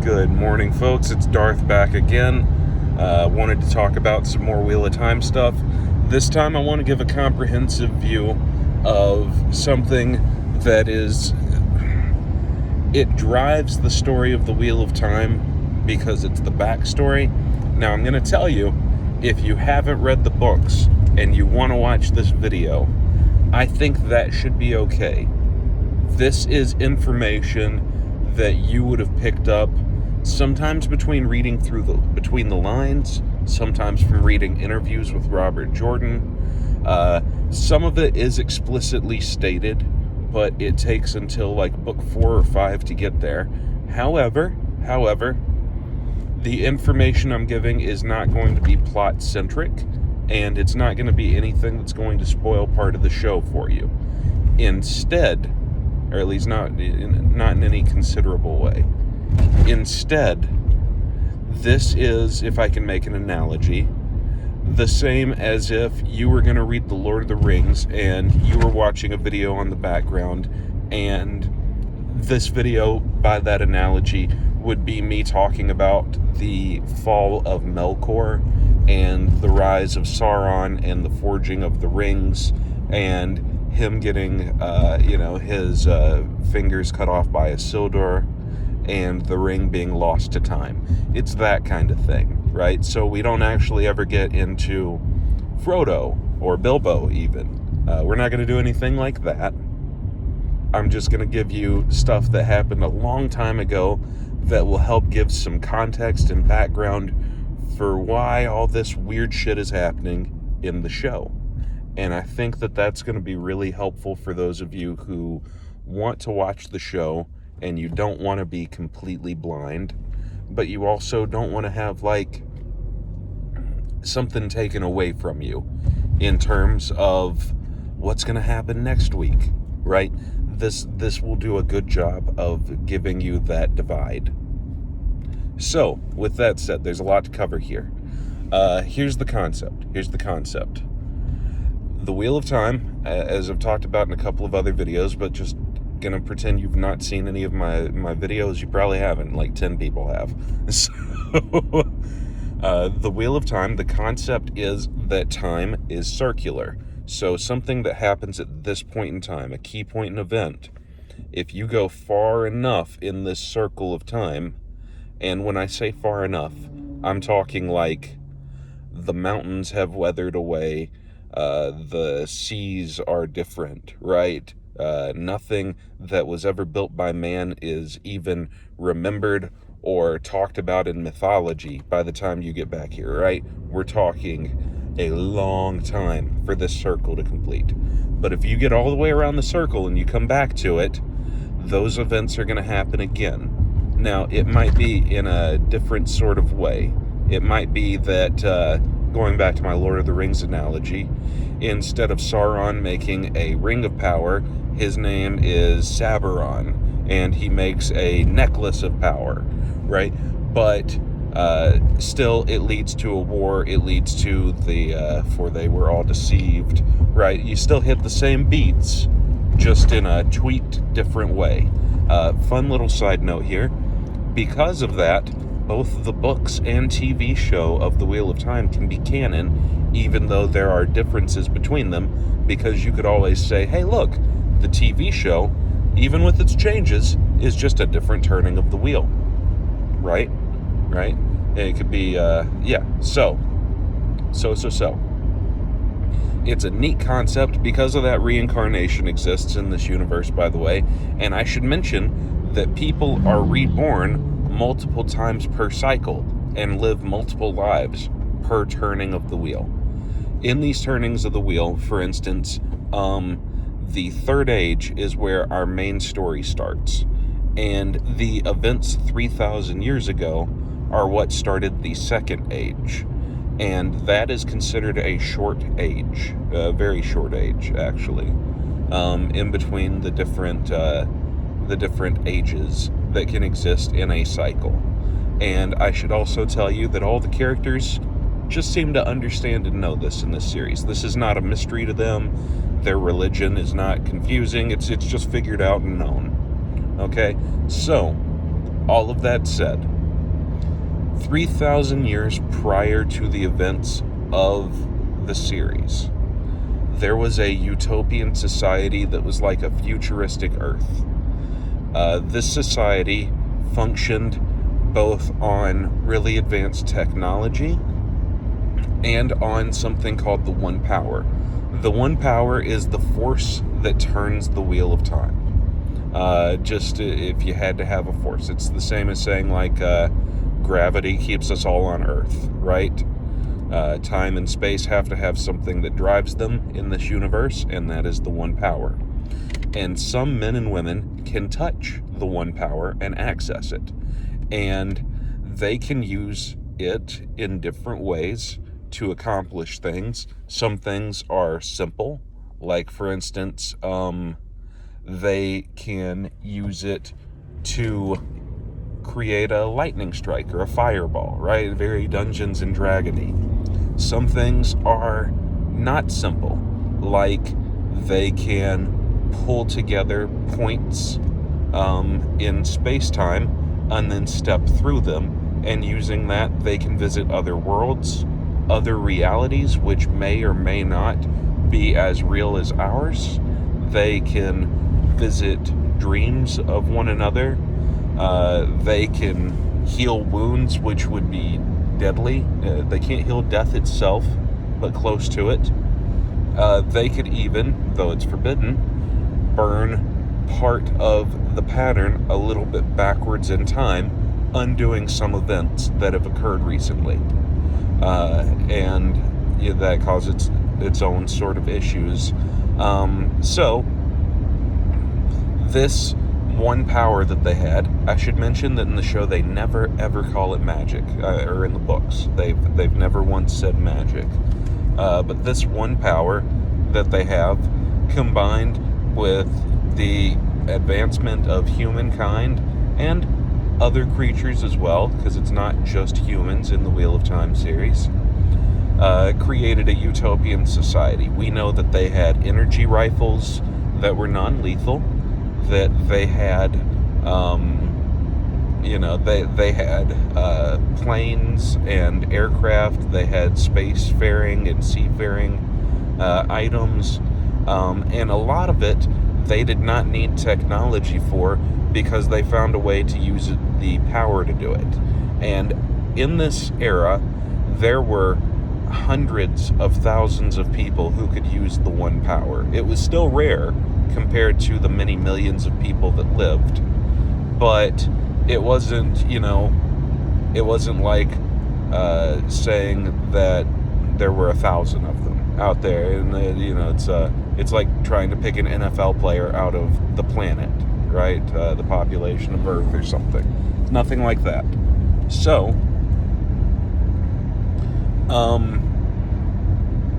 Good morning, folks. It's Darth back again. Wanted to talk about some more Wheel of Time stuff. This time I want to give a comprehensive view of something that it drives the story of the Wheel of Time because it's the backstory. Now I'm going to tell you, if you haven't read the books and you want to watch this video, I think that should be okay. This is information that you would have picked up sometimes between reading between the lines, sometimes from reading interviews with Robert Jordan. Some of it is explicitly stated, but it takes until like book 4 or 5 to get there. However, the information I'm giving is not going to be plot-centric, and it's not going to be anything that's going to spoil part of the show for you. Instead, or at least not in any considerable way. Instead, this is, if I can make an analogy, the same as if you were going to read The Lord of the Rings and you were watching a video on the background, and this video, by that analogy, would be me talking about the fall of Melkor and the rise of Sauron and the forging of the rings and him getting, his fingers cut off by Isildur and the ring being lost to time. It's that kind of thing, right? So we don't actually ever get into Frodo or Bilbo even. We're not going to do anything like that. I'm just going to give you stuff that happened a long time ago that will help give some context and background for why all this weird shit is happening in the show. And I think that that's going to be really helpful for those of you who want to watch the show and you don't want to be completely blind, but you also don't want to have like something taken away from you in terms of what's going to happen next week, right? This will do a good job of giving you that divide. So, with that said, there's a lot to cover here. Here's the concept. The Wheel of Time, as I've talked about in a couple of other videos, but just gonna pretend you've not seen any of my videos. You probably haven't, like 10 people have. So, the Wheel of Time, the concept is that time is circular. So something that happens at this point in time, a key point in event, if you go far enough in this circle of time, and when I say far enough, I'm talking like the mountains have weathered away, the seas are different, right? Nothing that was ever built by man is even remembered or talked about in mythology by the time you get back here, right? We're talking a long time for this circle to complete. But if you get all the way around the circle and you come back to it, those events are going to happen again. Now, it might be in a different sort of way. It might be that, going back to my Lord of the Rings analogy, instead of Sauron making a ring of power, his name is Sabaron, and he makes a necklace of power, right? But still, it leads to a war. It leads to the for they were all deceived, right? You still hit the same beats, just in a tweaked, different way. Fun little side note here. Because of that, both the books and TV show of The Wheel of Time can be canon, even though there are differences between them, because you could always say, hey, look, the TV show, even with its changes, is just a different turning of the wheel. Right? It could be, So. It's a neat concept because of that reincarnation exists in this universe, by the way, and I should mention that people are reborn multiple times per cycle and live multiple lives per turning of the wheel. In these turnings of the wheel, for instance, the third age is where our main story starts, and the events 3,000 years ago are what started the second age, and that is considered a short age, a very short age, actually, in between the different ages that can exist in a cycle. And I should also tell you that all the characters just seem to understand and know this in this series. This is not a mystery to them. Their religion is not confusing. It's just figured out and known. Okay? So, all of that said, 3,000 years prior to the events of the series, there was a utopian society that was like a futuristic Earth. This society functioned both on really advanced technology and on something called the One Power. The One Power is the force that turns the wheel of time. Just if you had to have a force, it's the same as saying like gravity keeps us all on Earth, right? Time and space have to have something that drives them in this universe, and that is the One Power. And some men and women can touch the One Power and access it. And they can use it in different ways to accomplish things. Some things are simple, like for instance, they can use it to create a lightning strike or a fireball, right? Very Dungeons and Dragony. Some things are not simple, like they can pull together points in space-time and then step through them, and using that they can visit other worlds, other realities which may or may not be as real as ours. They can visit dreams of one another. They can heal wounds which would be deadly. They can't heal death itself, but close to it. They could even, though it's forbidden, burn part of the pattern a little bit backwards in time, undoing some events that have occurred recently. And that causes its own sort of issues. So, this One Power that they had, I should mention that in the show they never ever call it magic, or in the books they've never once said magic. But this One Power that they have, combined with the advancement of humankind and other creatures as well, because it's not just humans in the Wheel of Time series, created a utopian society. We know that they had energy rifles that were non-lethal, that they had, they had planes and aircraft, they had spacefaring and seafaring items, and a lot of it they did not need technology for, because they found a way to use the power to do it. And in this era, there were hundreds of thousands of people who could use the One Power. It was still rare compared to the many millions of people that lived, but it wasn't, it wasn't like saying that there were 1,000 of them out there, and it's like trying to pick an NFL player out of the planet, right? The population of Earth or something. Nothing like that. So,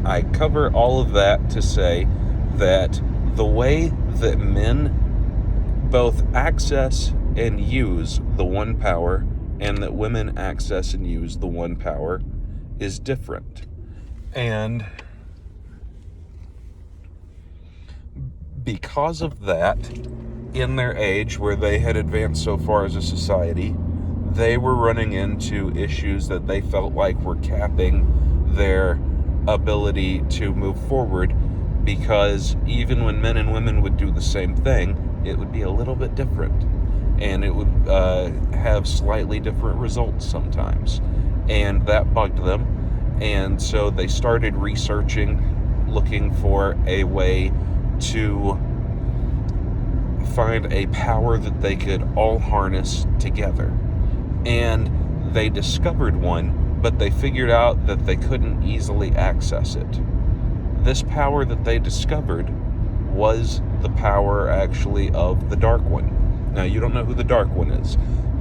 I cover all of that to say that the way that men both access and use the One Power, and that women access and use the One Power, is different. And because of that, in their age where they had advanced so far as a society, they were running into issues that they felt like were capping their ability to move forward, because even when men and women would do the same thing, it would be a little bit different, and it would have slightly different results sometimes, and that bugged them. And so they started researching, looking for a way to find a power that they could all harness together. And they discovered one, but they figured out that they couldn't easily access it. This power that they discovered was the power, actually, of the Dark One. Now, you don't know who the Dark One is.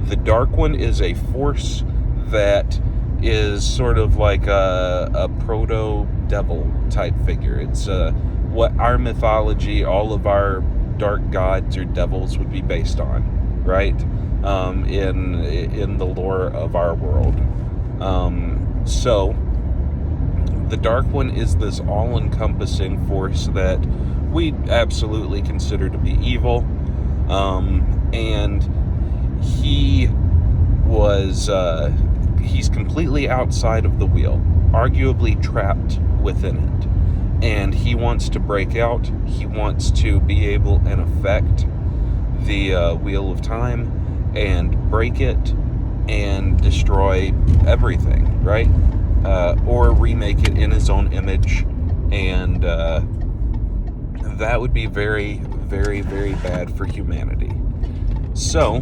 The Dark One is a force that is sort of like a proto-devil type figure. It's what our mythology, all of our dark gods or devils would be based on, right? In the lore of our world. So, the Dark One is this all-encompassing force that we absolutely consider to be evil. And he he's completely outside of the wheel, arguably trapped within it. And he wants to break out. He wants to be able and affect the wheel of time and break it and destroy everything, right? Or remake it in his own image. And that would be very, very, very bad for humanity. So,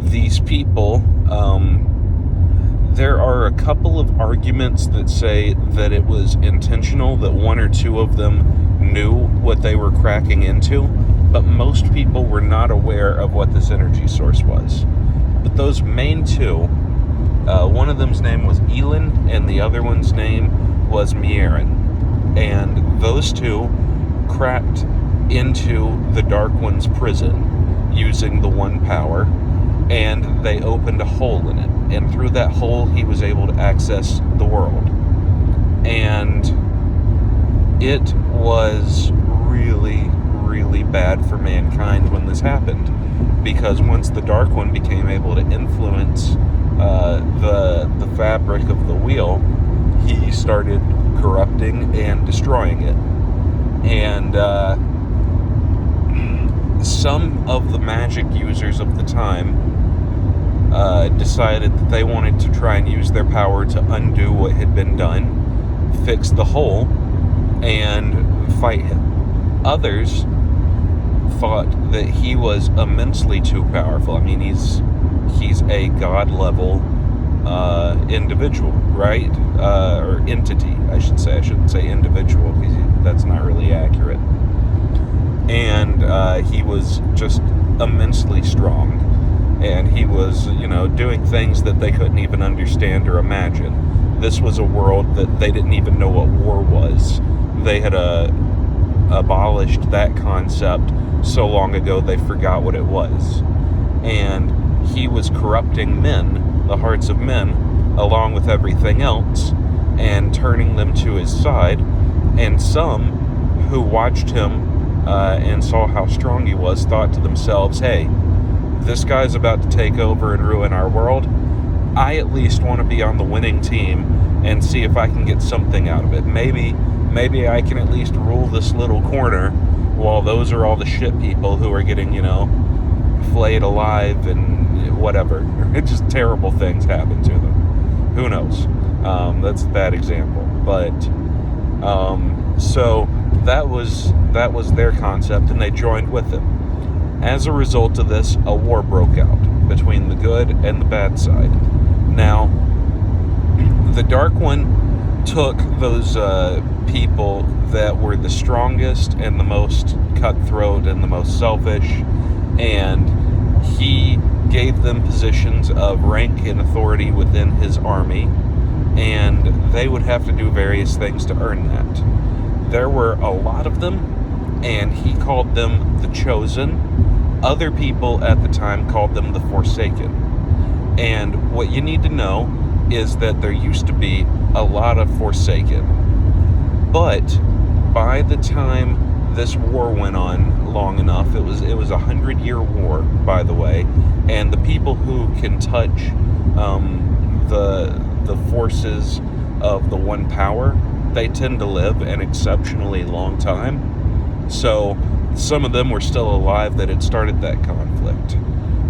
these people, there are a couple of arguments that say that it was intentional, that one or two of them knew what they were cracking into, but most people were not aware of what this energy source was. But those main two, one of them's name was Elin, and the other one's name was Mierin. And those two cracked into the Dark One's prison using the One Power, and they opened a hole in it. And through that hole, he was able to access the world. And it was really, really bad for mankind when this happened. Because once the Dark One became able to influence the fabric of the wheel, he started corrupting and destroying it. And some of the magic users of the time decided that they wanted to try and use their power to undo what had been done, fix the hole, and fight him. Others thought that he was immensely too powerful. I mean, he's a god-level individual, right? Or entity, I should say. I shouldn't say individual, because that's not really accurate. And he was just immensely strong. And he was, doing things that they couldn't even understand or imagine. This was a world that they didn't even know what war was. They had abolished that concept so long ago they forgot what it was. And he was corrupting men, the hearts of men, along with everything else, and turning them to his side. And some who watched him and saw how strong he was thought to themselves, hey, this guy's about to take over and ruin our world. I at least want to be on the winning team and see if I can get something out of it. Maybe I can at least rule this little corner while those are all the shit people who are getting, flayed alive and whatever. Just terrible things happen to them. Who knows? That's a bad example. But, so that was their concept, and they joined with him. As a result of this, a war broke out between the good and the bad side. Now, the Dark One took those people that were the strongest and the most cutthroat and the most selfish, and he gave them positions of rank and authority within his army, and they would have to do various things to earn that. There were a lot of them, and he called them the Chosen. Other people at the time called them the Forsaken. And what you need to know is that there used to be a lot of Forsaken. But by the time this war went on long enough, it was a 100-year war, by the way, and the people who can touch the forces of the One Power, they tend to live an exceptionally long time. So some of them were still alive that had started that conflict.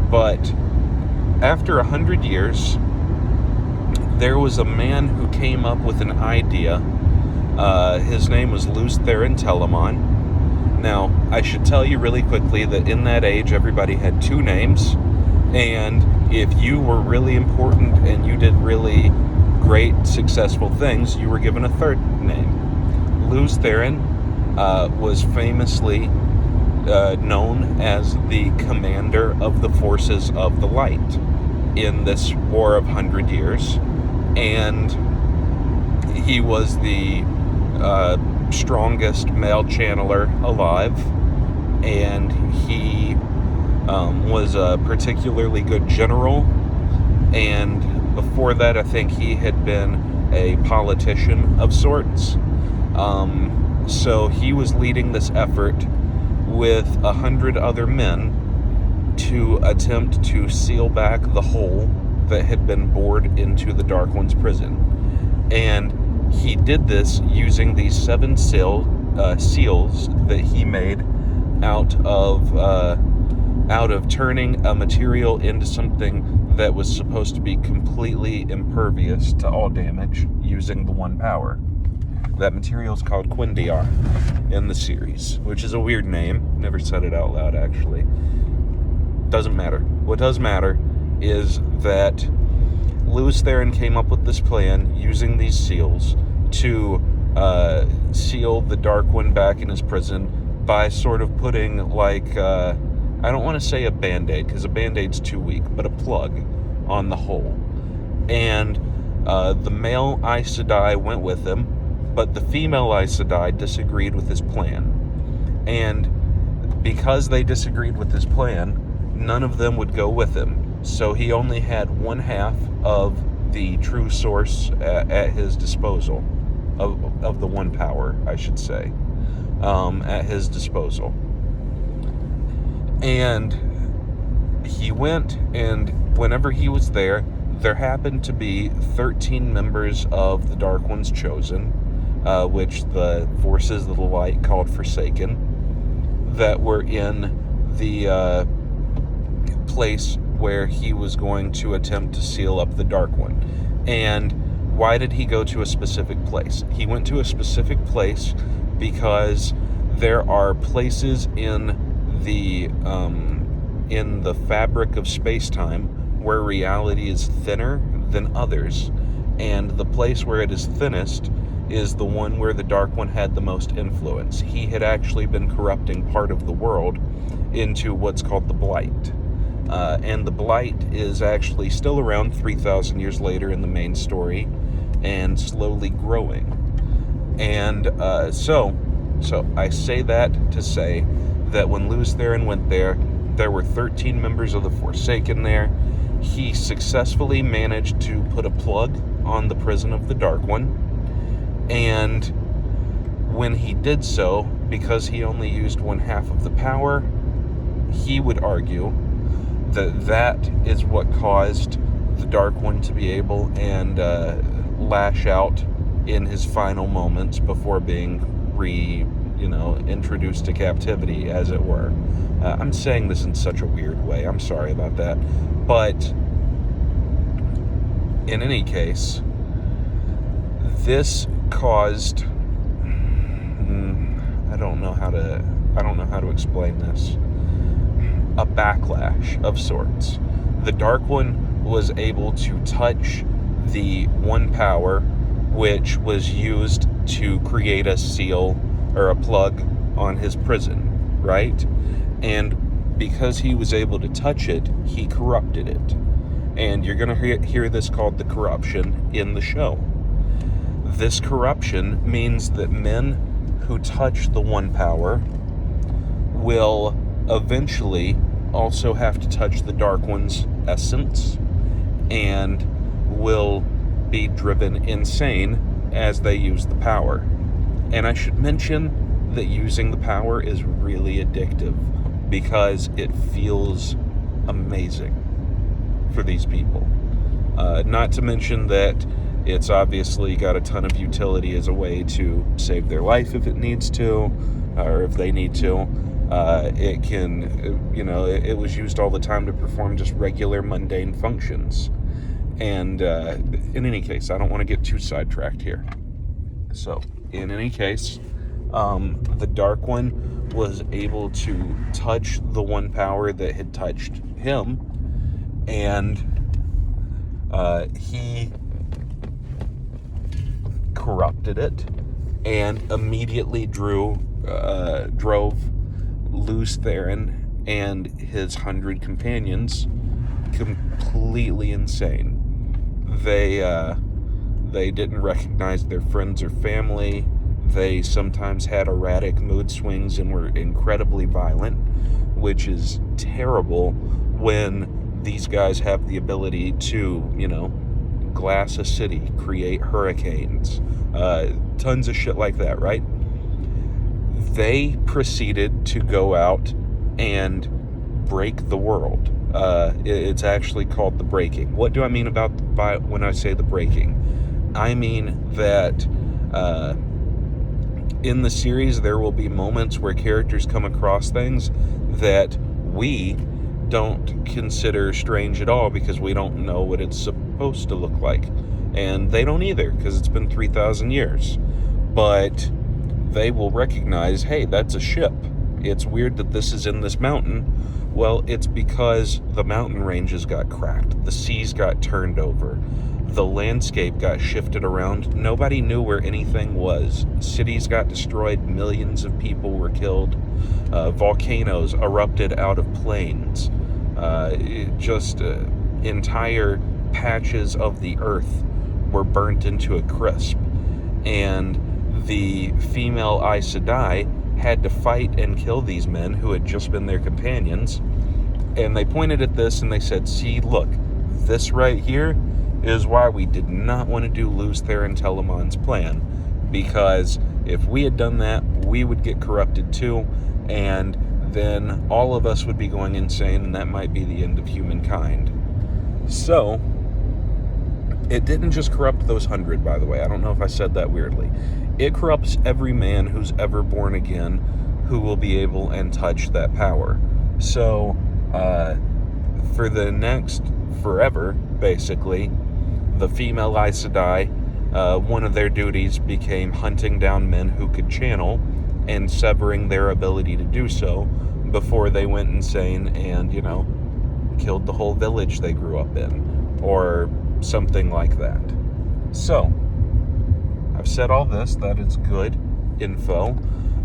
But after 100 years, there was a man who came up with an idea. His name was Lews Therin Telamon. Now, I should tell you really quickly that in that age, everybody had two names. And if you were really important and you did really great, successful things, you were given a third name. Lews Therin was famously known as the commander of the forces of the light in this War of 100 Years, and he was the strongest male channeler alive, and he was a particularly good general, and before that I think he had been a politician of sorts. So he was leading this effort with 100 other men to attempt to seal back the hole that had been bored into the Dark One's prison. And he did this using these 7 seals that he made out of turning a material into something that was supposed to be completely impervious to all damage using the 1 power. That material is called Quindiar in the series, which is a weird name. Never said it out loud, actually. Doesn't matter. What does matter is that Lews Therin came up with this plan using these seals to seal the Dark One back in his prison by sort of putting, like, I don't want to say a Band-Aid, because a Band-Aid's too weak, but a plug on the hole. And the male Aes Sedai went with him, but the female Aes Sedai disagreed with his plan. And because they disagreed with his plan, none of them would go with him. So he only had 1/2 of the true source at his disposal, of the 1 power, I should say, at his disposal. And he went, and whenever he was there happened to be 13 members of the Dark One's Chosen, which the forces of the light called Forsaken, that were in the place where he was going to attempt to seal up the Dark One. And why did he go to a specific place? He went to a specific place because there are places in the fabric of space-time where reality is thinner than others, and the place where it is thinnest is the one where the Dark One had the most influence. He had actually been corrupting part of the world into what's called the Blight. And the Blight is actually still around 3,000 years later in the main story, and slowly growing. And so I say that to say that when Lews Therin went there were 13 members of the Forsaken there. He successfully managed to put a plug on the prison of the Dark One. And when he did so, because he only used 1/2 of the power, he would argue that is what caused the Dark One to be able and lash out in his final moments before being introduced to captivity, as it were. I'm saying this in such a weird way. I'm sorry about that. But in any case, this caused I don't know how to explain this. A backlash of sorts. The Dark One was able to touch the 1 power, which was used to create a seal or a plug on his prison, right? And because he was able to touch it, he corrupted it. And you're going to hear this called the corruption in the show. This corruption means that men who touch the 1 power will eventually also have to touch the Dark One's essence and will be driven insane as they use the power. And I should mention that using the power is really addictive because it feels amazing for these people. Not to mention that it's obviously got a ton of utility as a way to save their life if it needs to, or if they need to. It can, it was used all the time to perform just regular mundane functions. And in any case, I don't want to get too sidetracked here. So, in any case, the Dark One was able to touch the 1 power that had touched him, and he corrupted it and immediately drove Lews Therin and his 100 companions completely insane. They didn't recognize their friends or family. They sometimes had erratic mood swings and were incredibly violent, which is terrible when these guys have the ability to, glass a city, create hurricanes, tons of shit like that, right? They proceeded to go out and break the world. It's actually called the breaking. What do I mean by when I say the breaking? I mean that in the series there will be moments where characters come across things that we don't consider strange at all because we don't know what it's supposed to look like. And they don't either because it's been 3,000 years. But they will recognize, hey, that's a ship. It's weird that this is in this mountain. Well, it's because the mountain ranges got cracked. The seas got turned over. The landscape got shifted around. Nobody knew where anything was. Cities got destroyed. Millions of people were killed. Volcanoes erupted out of plains. Entire patches of the earth were burnt into a crisp. And the female Aes Sedai had to fight and kill these men who had just been their companions. And they pointed at this and they said, see, look, this right here is why we did not want to do Lews Therin Telemon's plan. Because if we had done that, we would get corrupted too, and then all of us would be going insane, and that might be the end of humankind. So, it didn't just corrupt those 100, by the way. I don't know if I said that weirdly. It corrupts every man who's ever born again who will be able and touch that power. So, for the next forever, basically, the female Aes Sedai, one of their duties became hunting down men who could channel and severing their ability to do so before they went insane and, killed the whole village they grew up in, or something like that. So, I've said all this. That is good info.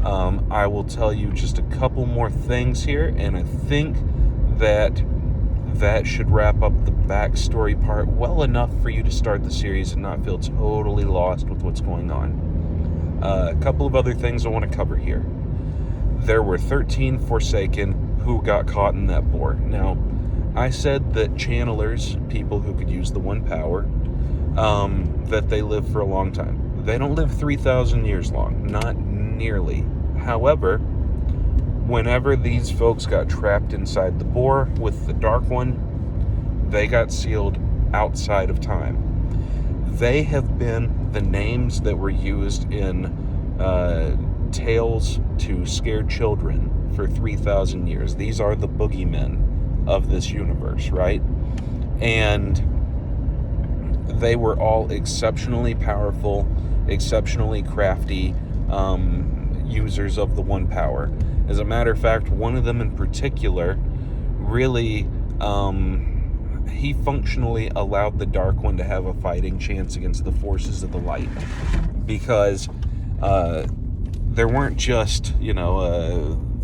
I will tell you just a couple more things here, and I think that should wrap up the backstory part well enough for you to start the series and not feel totally lost with what's going on. A couple of other things I want to cover here. There were 13 Forsaken who got caught in that bore. Now, I said that channelers, people who could use the one power, that they live for a long time. They don't live 3,000 years long, not nearly. However, whenever these folks got trapped inside the bore with the Dark One, they got sealed outside of time. They have been the names that were used in tales to scare children for 3,000 years. These are the boogeymen of this universe, right? And they were all exceptionally powerful, exceptionally crafty users of the one power. As a matter of fact, one of them in particular really, he functionally allowed the Dark One to have a fighting chance against the forces of the light. Because there weren't just,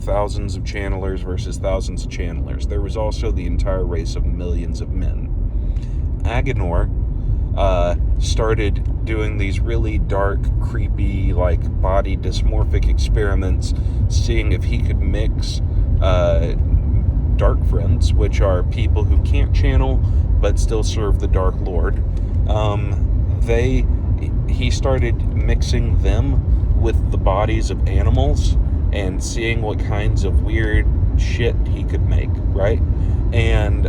thousands of channelers versus thousands of channelers. There was also the entire race of millions of men. Agenor started doing these really dark, creepy, body dysmorphic experiments, seeing if he could mix Dark Friends, which are people who can't channel but still serve the Dark Lord. He started mixing them with the bodies of animals and seeing what kinds of weird shit he could make, right? And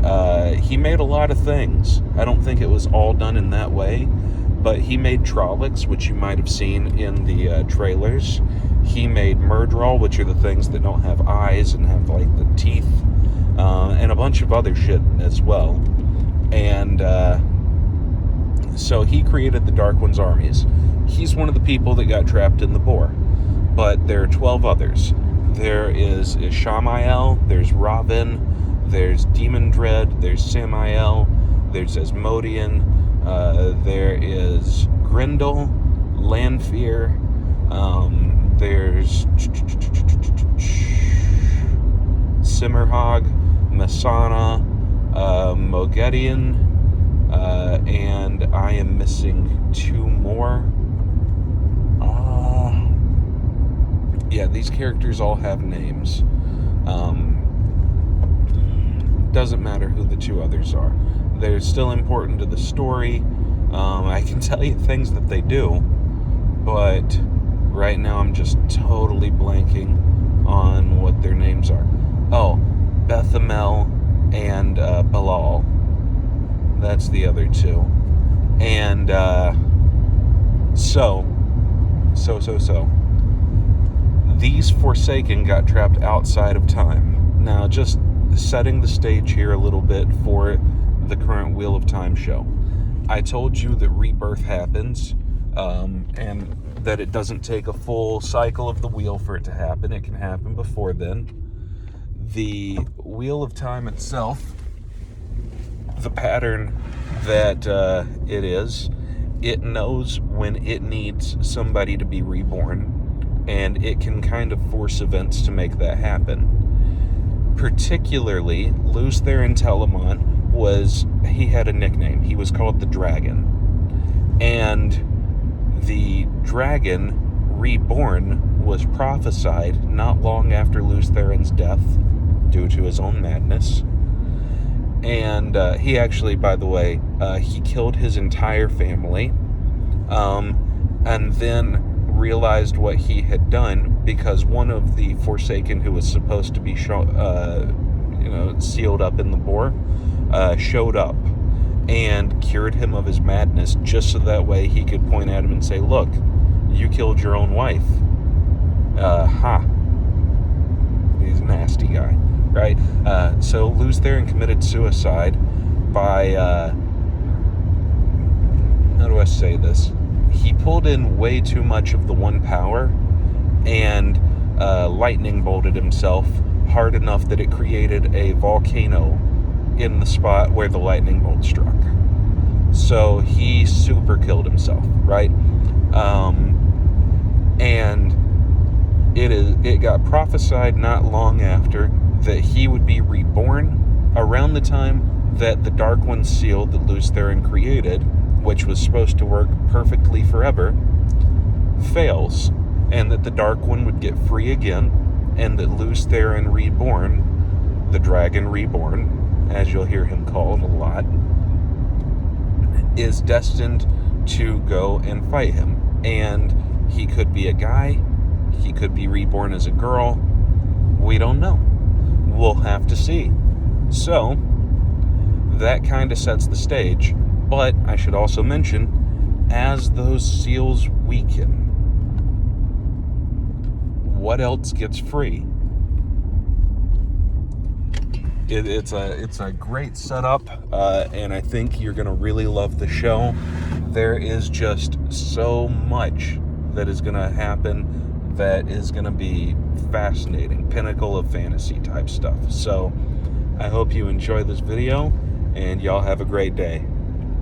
he made a lot of things. I don't think it was all done in that way, but he made Trollocs, which you might have seen in the trailers. He made Myrddraal, which are the things that don't have eyes and have the teeth, and a bunch of other shit as well. And so he created the Dark One's armies. He's one of the people that got trapped in the bore, but there are 12 others. There is Ishamael, there's Robin, there's Demon Dread, there's Samael, there's Asmodean, there is Grendel, Lanfear, there's Simmerhog, Masana, Moghedien, and I am missing 2 more. Yeah, these characters all have names. Doesn't matter who the 2 others are. They're still important to the story. I can tell you things that they do, but right now I'm just totally blanking on what their names are. Oh, Bethamel and Balal. That's the other two. And so. These Forsaken got trapped outside of time. Now, just setting the stage here a little bit for the current Wheel of Time show. I told you that rebirth happens, and that it doesn't take a full cycle of the wheel for it to happen. It can happen before then. The Wheel of Time itself, the pattern that it knows when it needs somebody to be reborn, and it can kind of force events to make that happen. Particularly, Lews Therin Telamon he had a nickname. He was called the Dragon. And the Dragon reborn was prophesied not long after Lews Therin's death due to his own madness. And he actually, by the way, he killed his entire family, and then realized what he had done because one of the Forsaken who was supposed to be sealed up in the boar showed up and cured him of his madness, just so that way he could point at him and say, "Look, you killed your own wife." He's a nasty guy. Right? So Lews Therin committed suicide by, how do I say this? He pulled in way too much of the one power and lightning bolted himself hard enough that it created a volcano in the spot where the lightning bolt struck. So he super killed himself, right? And it got prophesied not long after that he would be reborn around the time that the Dark One seal that Lews Therin created, which was supposed to work perfectly forever, fails, and that the Dark One would get free again, and that Lews Therin Reborn, the Dragon Reborn, as you'll hear him called a lot, is destined to go and fight him. And he could be a guy, he could be reborn as a girl, we don't know. We'll have to see. So, that kind of sets the stage. But I should also mention, as those seals weaken, what else gets free? It's a great setup, and I think you're going to really love the show. There is just so much that is going to happen that is going to be fascinating, pinnacle of fantasy type stuff. So I hope you enjoy this video, and y'all have a great day.